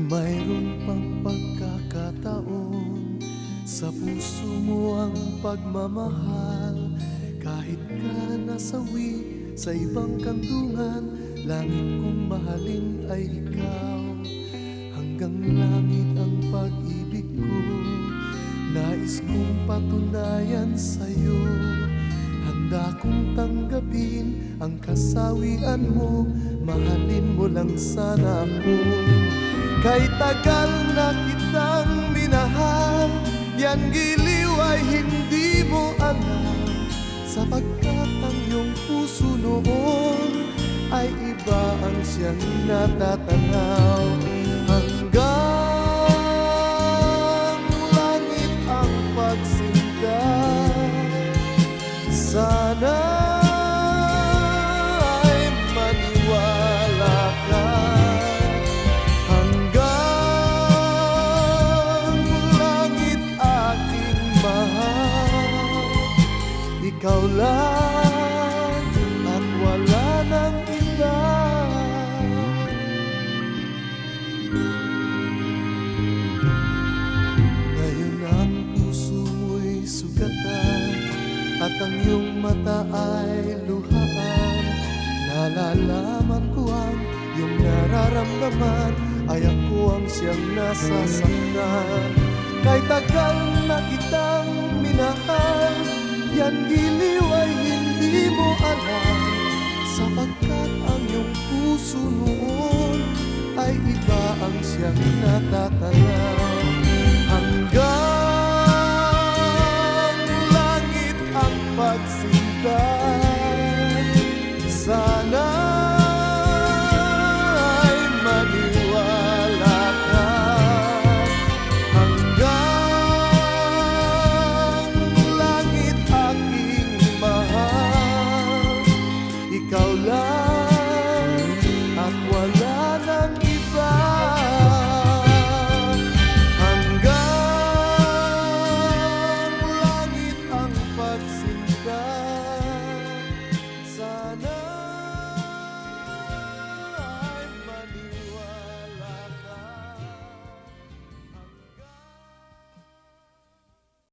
Mayroon pang pagkakataon sa puso mo ang pagmamahal. Kahit ka nasawi sa ibang kanlungan, langit kong mahalin ay ikaw. Hanggang langit ang pag-ibig ko, nais kong patunayan sa'yo. Handa kong tanggapin ang kasawian mo, mahalin mo lang sana ako. Kay tagal na kitang minahal, yan giliw ay hindi mo alam. Sapagkat ang iyong puso noon ay iba ang siyang natatanaw. Hanggang langit ang pagsinta, sana ay maniwala ka. Hanggang langit aking mahal, ikaw lang at wala nang iba. Ngayon ang puso mo'y sugatan at ang iyong mata ay luhaan. Nalalaman ko ang iyong nararamdaman, ay ako ang siyang nasasaktan. Kay tagal na kitang minahal, yan giliw ay hindi mo alam. Sapagkat ang iyong puso noon ay iba ang siyang natatanaw.